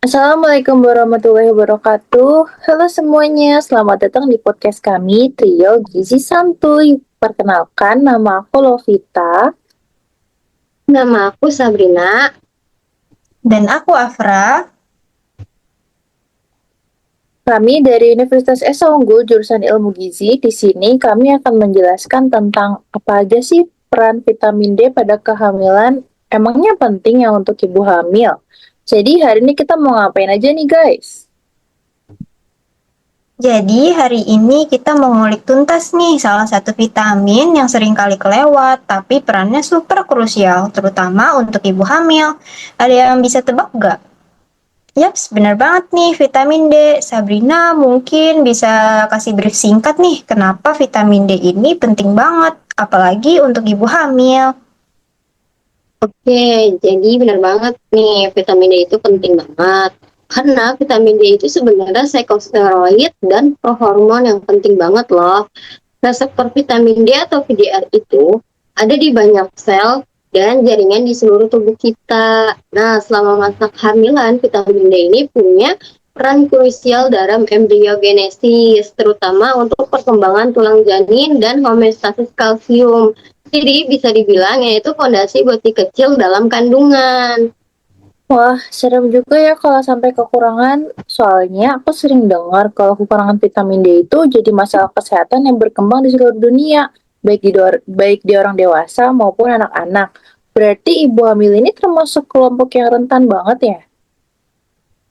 Assalamualaikum warahmatullahi wabarakatuh. Halo semuanya, selamat datang di podcast kami Trio Gizi Santuy. Perkenalkan, nama aku Lovita. Nama aku Sabrina. Dan aku Afra. Kami dari Universitas Esa Unggul jurusan Ilmu Gizi. Di sini kami akan menjelaskan tentang apa aja sih peran vitamin D pada kehamilan. Emangnya penting ya untuk ibu hamil? Jadi hari ini kita mau ngapain aja nih guys? Jadi hari ini kita mau ngulik tuntas nih salah satu vitamin yang sering kali kelewat, tapi perannya super krusial, terutama untuk ibu hamil. Ada yang bisa tebak nggak? Yaps, benar banget nih vitamin D. Sabrina mungkin bisa kasih brief singkat nih, kenapa vitamin D ini penting banget, apalagi untuk ibu hamil. Oke, jadi benar banget nih, vitamin D itu penting banget. Karena vitamin D itu sebenarnya psikosteroid dan prohormon yang penting banget loh. Reseptor vitamin D atau VDR itu ada di banyak sel dan jaringan di seluruh tubuh kita. Nah, selama masa kehamilan, vitamin D ini punya peran krusial dalam embriogenesis, terutama untuk perkembangan tulang janin dan homeostasis kalsium. Jadi bisa dibilang ya itu fondasi buat si kecil dalam kandungan. Wah, serem juga ya kalau sampai kekurangan. Soalnya aku sering dengar kalau kekurangan vitamin D itu jadi masalah kesehatan yang berkembang di seluruh dunia, baik di orang dewasa maupun anak-anak. Berarti ibu hamil ini termasuk kelompok yang rentan banget ya?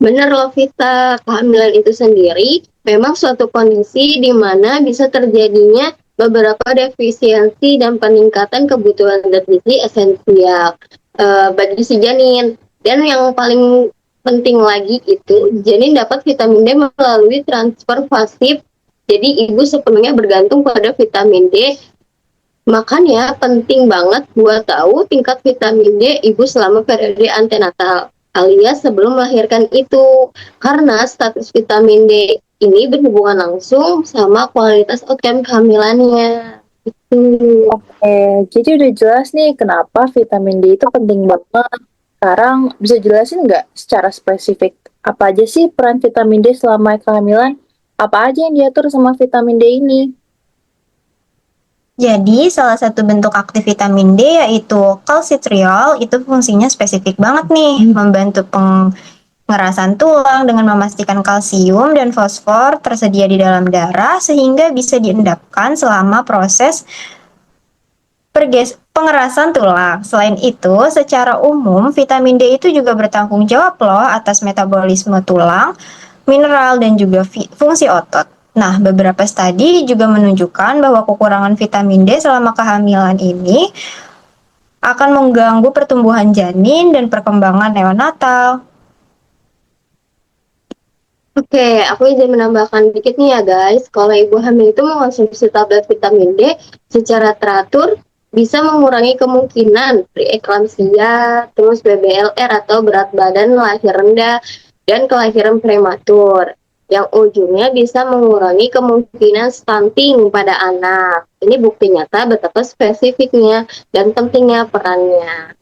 Benar loh Vita, kehamilan itu sendiri memang suatu kondisi di mana bisa terjadinya beberapa defisiensi dan peningkatan kebutuhan zat gizi esensial bagi si janin. Dan yang paling penting lagi itu, janin dapat vitamin D melalui transfer pasif. Jadi ibu sepenuhnya bergantung pada vitamin D. Makanya penting banget buat tahu tingkat vitamin D ibu selama periode antenatal alias sebelum melahirkan itu. Karena status vitamin D ini berhubungan langsung sama kualitas outcome kehamilannya. Itu. Jadi udah jelas nih kenapa vitamin D itu penting banget. Sekarang bisa jelasin nggak secara spesifik apa aja sih peran vitamin D selama kehamilan? Apa aja yang diatur sama vitamin D ini? Jadi, salah satu bentuk aktif vitamin D yaitu kalsitriol, itu fungsinya spesifik banget nih, membantu pengerasan tulang dengan memastikan kalsium dan fosfor tersedia di dalam darah sehingga bisa diendapkan selama proses pengerasan tulang. Selain itu, secara umum, vitamin D itu juga bertanggung jawab loh atas metabolisme tulang, mineral, dan juga fungsi otot. Nah, beberapa studi juga menunjukkan bahwa kekurangan vitamin D selama kehamilan ini akan mengganggu pertumbuhan janin dan perkembangan neonatal. Oke, aku izin menambahkan dikit nih ya guys. Kalau ibu hamil itu mengonsumsi tablet vitamin D secara teratur bisa mengurangi kemungkinan preeklamsia, terus BBLR atau berat badan lahir rendah, dan kelahiran prematur. Yang ujungnya bisa mengurangi kemungkinan stunting pada anak. Ini bukti nyata betapa spesifiknya dan pentingnya perannya.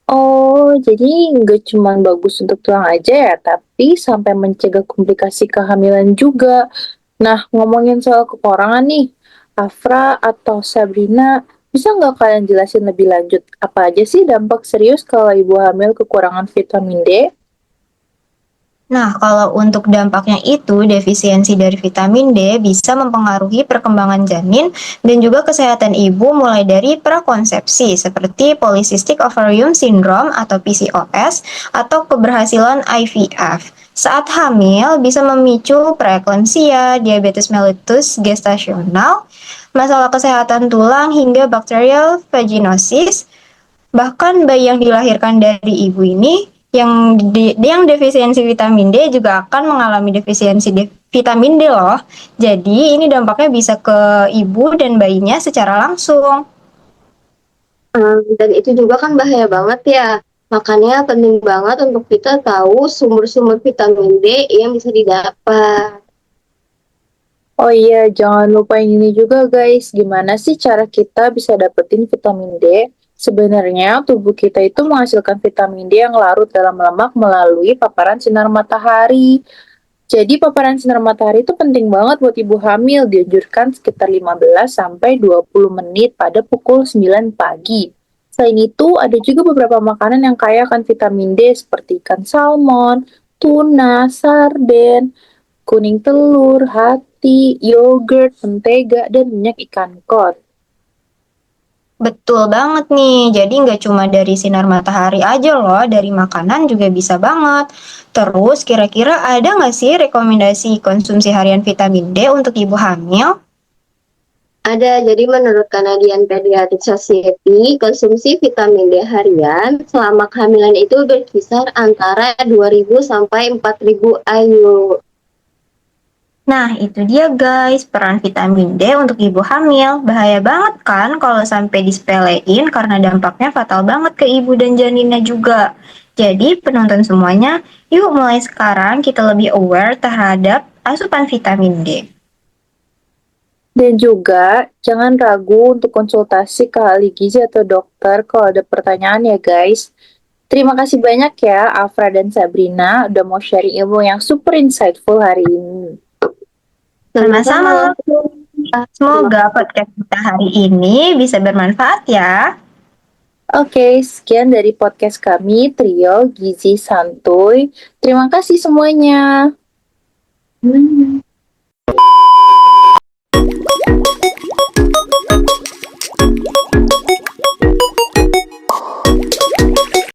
Oh, jadi nggak cuma bagus untuk tulang aja ya, tapi sampai mencegah komplikasi kehamilan juga. Nah, ngomongin soal kekurangan nih, Afra atau Sabrina, bisa nggak kalian jelasin lebih lanjut apa aja sih dampak serius kalau ibu hamil kekurangan vitamin D? Nah, kalau untuk dampaknya itu, defisiensi dari vitamin D bisa mempengaruhi perkembangan janin dan juga kesehatan ibu mulai dari prakonsepsi seperti polycystic ovarium syndrome atau PCOS atau keberhasilan IVF. Saat hamil bisa memicu preeklamsia, diabetes mellitus gestasional, masalah kesehatan tulang hingga bacterial vaginosis. Bahkan bayi yang dilahirkan dari ibu ini yang defisiensi vitamin D juga akan mengalami defisiensi vitamin D loh. Jadi ini dampaknya bisa ke ibu dan bayinya secara langsung. Dan itu juga kan bahaya banget ya. Makanya penting banget untuk kita tahu sumber-sumber vitamin D yang bisa didapat. Oh iya, jangan lupa yang ini juga guys. Gimana sih cara kita bisa dapetin vitamin D? Sebenarnya tubuh kita itu menghasilkan vitamin D yang larut dalam lemak melalui paparan sinar matahari. Jadi paparan sinar matahari itu penting banget buat ibu hamil, dianjurkan sekitar 15 sampai 20 menit pada pukul 9 pagi. Selain itu, ada juga beberapa makanan yang kaya akan vitamin D seperti ikan salmon, tuna, sarden, kuning telur, hati, yogurt, mentega, dan minyak ikan kod. Betul banget nih, jadi nggak cuma dari sinar matahari aja loh, dari makanan juga bisa banget. Terus kira-kira ada nggak sih rekomendasi konsumsi harian vitamin D untuk ibu hamil? Ada, jadi menurut Canadian Pediatric Society, konsumsi vitamin D harian selama kehamilan itu berkisar antara 2.000 sampai 4.000 IU. Nah, itu dia guys, peran vitamin D untuk ibu hamil. Bahaya banget kan kalau sampai disepelein karena dampaknya fatal banget ke ibu dan janinnya juga. Jadi, penonton semuanya, yuk mulai sekarang kita lebih aware terhadap asupan vitamin D. Dan juga, jangan ragu untuk konsultasi ke ahli gizi atau dokter kalau ada pertanyaan ya guys. Terima kasih banyak ya Afra dan Sabrina udah mau sharing ilmu yang super insightful hari ini. Sama-sama. Semoga podcast kita hari ini bisa bermanfaat ya. Oke, sekian dari podcast kami, Trio Gizi Santuy. Terima kasih semuanya.